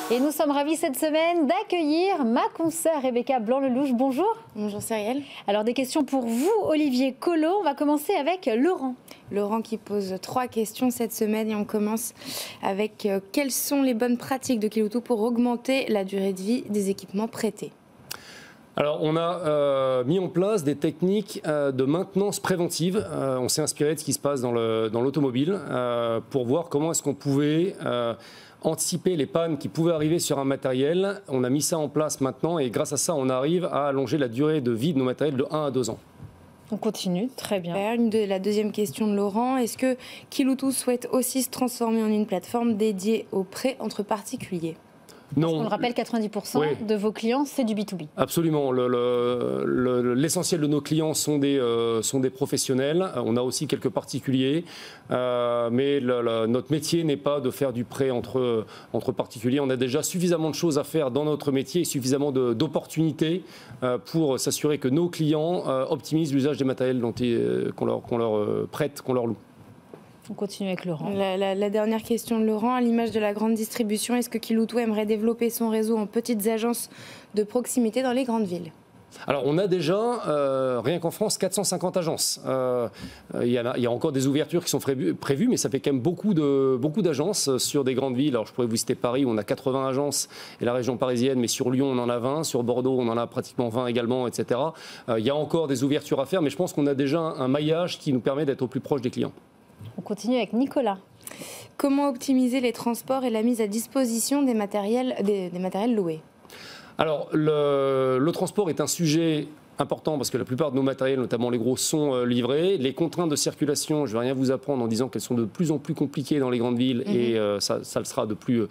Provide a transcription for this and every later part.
Et nous sommes ravis cette semaine d'accueillir ma consoeur Rebecca Blanc-Lelouch. Bonjour. Bonjour Cyrielle. Alors des questions pour vous, Olivier Collot. On va commencer avec Laurent. Laurent qui pose 3 questions cette semaine et on commence avec quelles sont les bonnes pratiques de Kiloutou pour augmenter la durée de vie des équipements prêtés? Alors, on a mis en place des techniques de maintenance préventive. On s'est inspiré de ce qui se passe dans l'automobile pour voir comment est-ce qu'on pouvait anticiper les pannes qui pouvaient arriver sur un matériel. On a mis ça en place maintenant et grâce à ça, on arrive à allonger la durée de vie de nos matériels de 1 à 2 ans. On continue, très bien. La deuxième question de Laurent, est-ce que Kiloutou souhaite aussi se transformer en une plateforme dédiée aux prêts entre particuliers? Non. On le rappelle, 90% de vos clients, c'est du B2B. Absolument. L'essentiel de nos clients sont des professionnels. On a aussi quelques particuliers. Mais notre métier n'est pas de faire du prêt entre particuliers. On a déjà suffisamment de choses à faire dans notre métier et suffisamment d'opportunités pour s'assurer que nos clients optimisent l'usage des matériels qu'on leur prête, qu'on leur loue. On continue avec Laurent. La dernière question de Laurent, à l'image de la grande distribution, est-ce que Kiloutou aimerait développer son réseau en petites agences de proximité dans les grandes villes? Alors, on a déjà, rien qu'en France, 450 agences. Il y a encore des ouvertures qui sont prévues, mais ça fait quand même beaucoup d'agences sur des grandes villes. Alors, je pourrais vous citer Paris, où on a 80 agences, et la région parisienne, mais sur Lyon, on en a 20. Sur Bordeaux, on en a pratiquement 20 également, etc. Il y a encore des ouvertures à faire, mais je pense qu'on a déjà un maillage qui nous permet d'être au plus proche des clients. On continue avec Nicolas. Comment optimiser les transports et la mise à disposition des matériels loués? Alors, le transport est un sujet important parce que la plupart de nos matériels, notamment les gros, sont livrés. Les contraintes de circulation, je ne vais rien vous apprendre en disant qu'elles sont de plus en plus compliquées dans les grandes villes et ça le sera de plus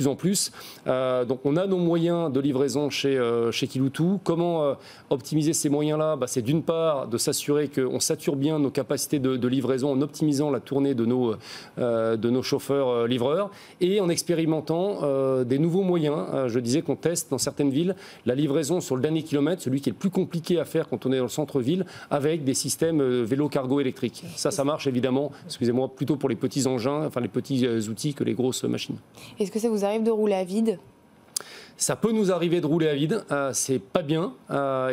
en plus. Donc on a nos moyens de livraison chez Kiloutou. Comment optimiser ces moyens-là? C'est d'une part de s'assurer qu'on sature bien nos capacités de livraison en optimisant la tournée de nos chauffeurs livreurs et en expérimentant des nouveaux moyens. Je disais qu'on teste dans certaines villes la livraison sur le dernier kilomètre, celui qui est le plus compliqué à faire quand on est dans le centre-ville, avec des systèmes vélo-cargo électriques. Ça marche évidemment, excusez-moi, plutôt pour les petits engins, enfin les petits outils que les grosses machines. Est-ce que ça vous arrive de rouler à vide ? Ça peut nous arriver de rouler à vide, c'est pas bien,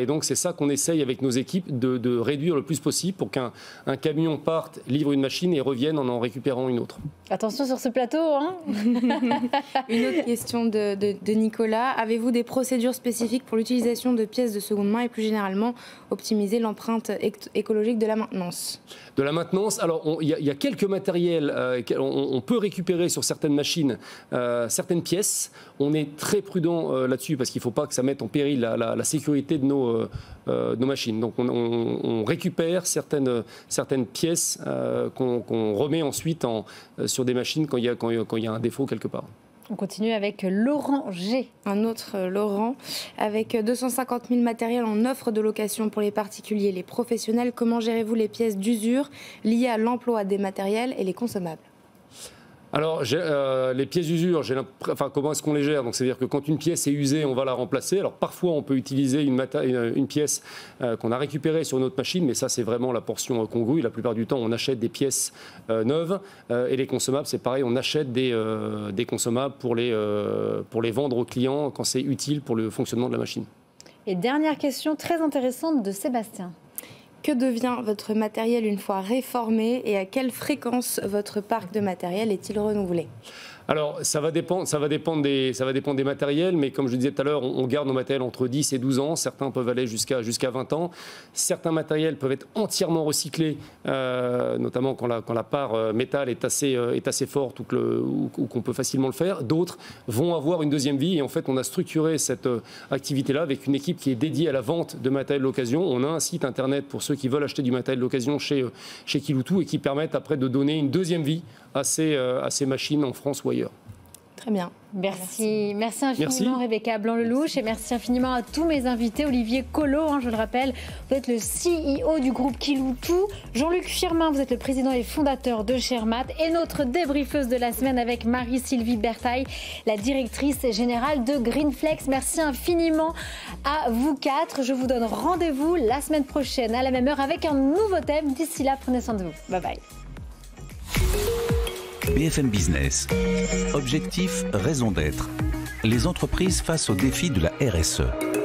et donc c'est ça qu'on essaye avec nos équipes de réduire le plus possible pour qu'un camion parte, livre une machine et revienne en récupérant une autre. Attention sur ce plateau, hein. Une autre question de Nicolas. Avez-vous des procédures spécifiques pour l'utilisation de pièces de seconde main et plus généralement optimiser l'empreinte écologique de la maintenance? De la maintenance, alors il y a quelques matériels, on peut récupérer sur certaines machines certaines pièces. On est très prudent là-dessus parce qu'il ne faut pas que ça mette en péril la sécurité de nos machines. Donc on récupère certaines pièces qu'on remet ensuite sur des machines quand il y a un défaut quelque part. On continue avec Laurent G. Un autre Laurent, avec 250 000 matériels en offre de location pour les particuliers et les professionnels, comment gérez-vous les pièces d'usure liées à l'emploi des matériels et les consommables? Alors, les pièces d'usure, comment est-ce qu'on les gère? Donc, c'est-à-dire que quand une pièce est usée, on va la remplacer. Alors, parfois, on peut utiliser une pièce qu'on a récupérée sur une autre machine, mais ça, c'est vraiment la portion congrue. La plupart du temps, on achète des pièces neuves. Et les consommables, c'est pareil, on achète des consommables pour les vendre aux clients quand c'est utile pour le fonctionnement de la machine. Et dernière question très intéressante de Sébastien. Que devient votre matériel une fois réformé et à quelle fréquence votre parc de matériel est-il renouvelé? Alors, ça va dépendre des matériels, mais comme je disais tout à l'heure, on garde nos matériels entre 10 et 12 ans. Certains peuvent aller jusqu'à 20 ans. Certains matériels peuvent être entièrement recyclés, notamment quand la part métal est assez forte ou qu'on peut facilement le faire. D'autres vont avoir une deuxième vie. Et en fait, on a structuré cette activité-là avec une équipe qui est dédiée à la vente de matériel d'occasion. On a un site internet pour ceux qui veulent acheter du matériel d'occasion chez Kiloutou et qui permettent après de donner une deuxième vie à ces machines en France ou ailleurs. Très bien. Merci infiniment Rebecca Blanc-Lelouch et merci infiniment à tous mes invités. Olivier Collot, je le rappelle, vous êtes le CEO du groupe Kiloutou. Jean-Luc Firmin, vous êtes le président et fondateur de Shermat et notre débriefeuse de la semaine avec Marie-Sylvie Bertaille, la directrice générale de Greenflex. Merci infiniment à vous quatre. Je vous donne rendez-vous la semaine prochaine à la même heure avec un nouveau thème. D'ici là, prenez soin de vous. Bye bye. BFM Business. Objectif, raison d'être. les entreprises face au défi de la RSE.